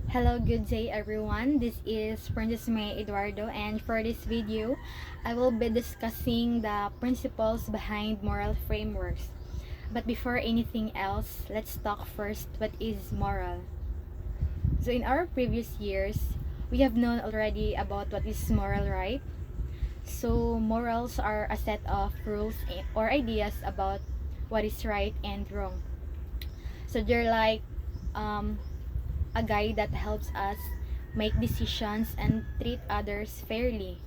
Hello, good day everyone. This is Princess May Eduardo, and for this video, I will be discussing the principles behind moral frameworks. But before anything else, let's talk first what is moral. So in our previous years, we have known already about what is moral, right? So morals are a set of rules or ideas about what is right and wrong. So they're like um, a guide that helps us make decisions and treat others fairly.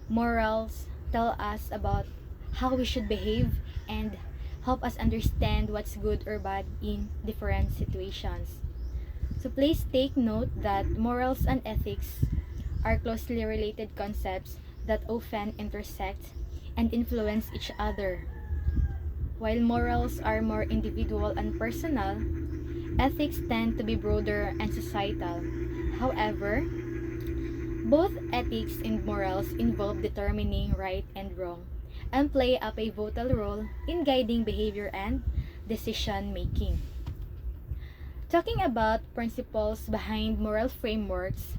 Morals tell us about how we should behave and help us understand what's good or bad in different situations. So please take note that morals and ethics are closely related concepts that often intersect and influence each other. While morals are more individual and personal, ethics tend to be broader and societal. However, both ethics and morals involve determining right and wrong and play a pivotal role in guiding behavior and decision making. Talking about principles behind moral frameworks,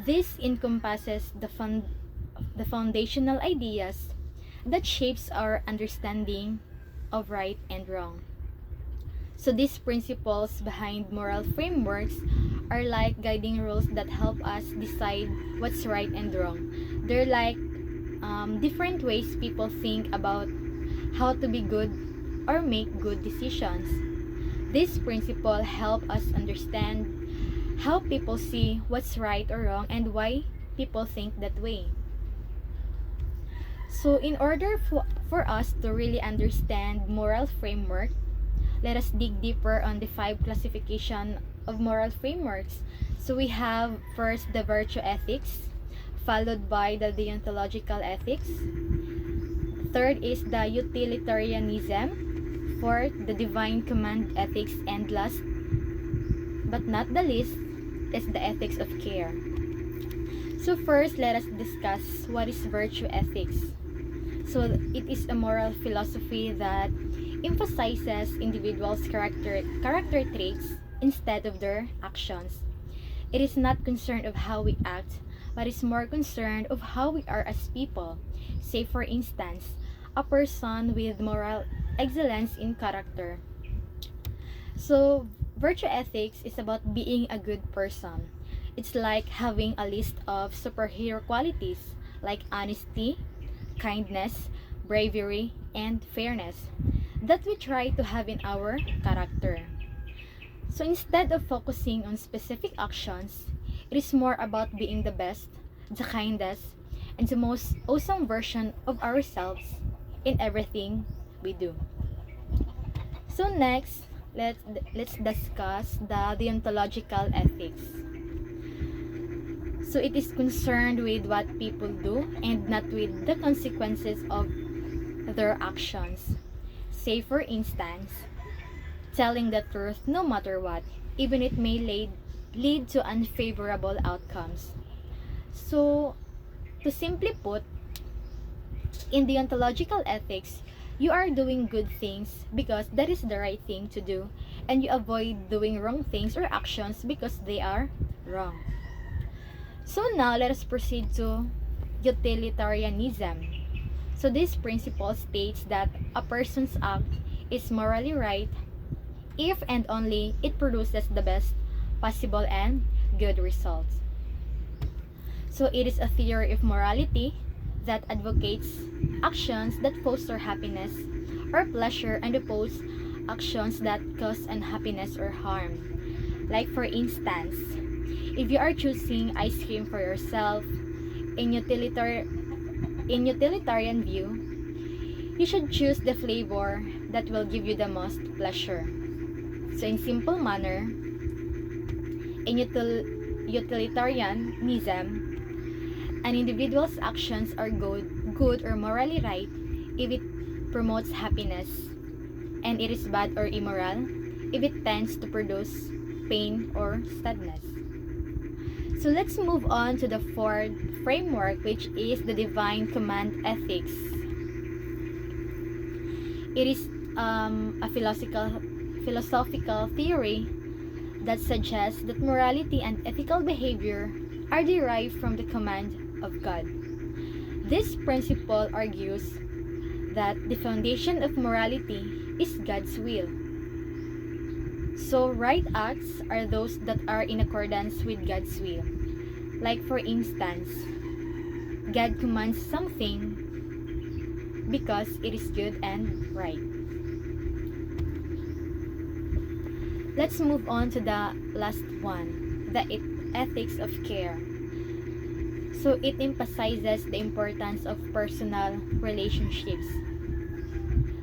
this encompasses the foundational ideas that shapes our understanding of right and wrong. So these principles behind moral frameworks are like guiding rules that help us decide what's right and wrong. They're like different ways people think about how to be good or make good decisions. These principles help us understand how people see what's right or wrong and why people think that way. So in order for us to really understand moral framework, let us dig deeper on the five classification of moral frameworks. So we have first the virtue ethics, followed by the deontological ethics. Third is the utilitarianism. Fourth, the divine command ethics, and last but not the least is the ethics of care. So first, let us discuss what is virtue ethics. So it is a moral philosophy that emphasizes individuals' character traits instead of their actions. It is not concerned of how we act, but is more concerned of how we are as people. Say for instance, a person with moral excellence in character. So virtue ethics is about being a good person. It's like having a list of superhero qualities like honesty, kindness, bravery, and fairness that we try to have in our character. So instead of focusing on specific actions, it is more about being the best, the kindest, and the most awesome version of ourselves in everything we do. So next, let's discuss the deontological ethics. So it is concerned with what people do and not with the consequences of their actions. Say for instance, telling the truth no matter what, even it may lead to unfavorable outcomes. So, to simply put, in deontological ethics, you are doing good things because that is the right thing to do, and you avoid doing wrong things or actions because they are wrong. So now let us proceed to utilitarianism. So this principle states that a person's act is morally right if and only it produces the best possible and good results. So it is a theory of morality that advocates actions that foster happiness or pleasure and oppose actions that cause unhappiness or harm. Like for instance, if you are choosing ice cream for yourself, in utilitarian view, you should choose the flavor that will give you the most pleasure. So in simple manner, in utilitarianism, an individual's actions are good or morally right if it promotes happiness, and it is bad or immoral if it tends to produce pain or sadness. So let's move on to the fourth framework, which is the divine command ethics. It is a philosophical theory that suggests that morality and ethical behavior are derived from the command of God. This principle argues that the foundation of morality is God's will. So, right acts are those that are in accordance with God's will. Like, for instance, God commands something because it is good and right. Let's move on to the last one, the ethics of care. So it emphasizes the importance of personal relationships.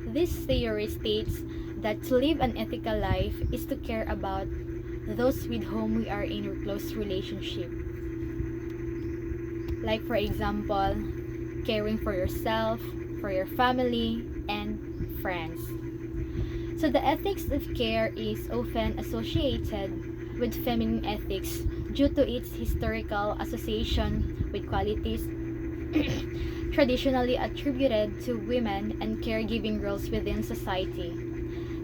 This theory states that to live an ethical life is to care about those with whom we are in a close relationship. Like, for example, caring for yourself, for your family, and friends. So the ethics of care is often associated with feminine ethics due to its historical association with qualities traditionally attributed to women and caregiving roles within society.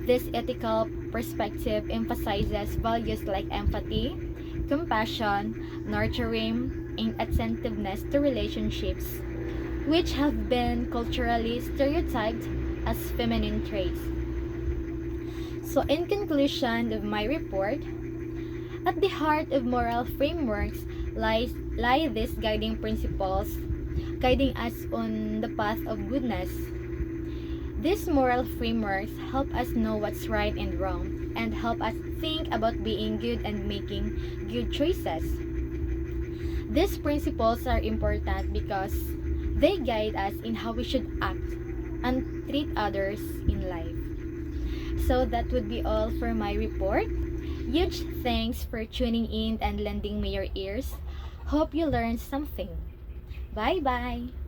This ethical perspective emphasizes values like empathy, compassion, nurturing, and attentiveness to relationships, which have been culturally stereotyped as feminine traits. So, in conclusion of my report, at the heart of moral frameworks lie these guiding principles, guiding us on the path of goodness. These moral frameworks help us know what's right and wrong, and help us think about being good and making good choices. These principles are important because they guide us in how we should act and treat others in life. So that would be all for my report. Huge thanks for tuning in and lending me your ears. Hope you learned something. Bye-bye!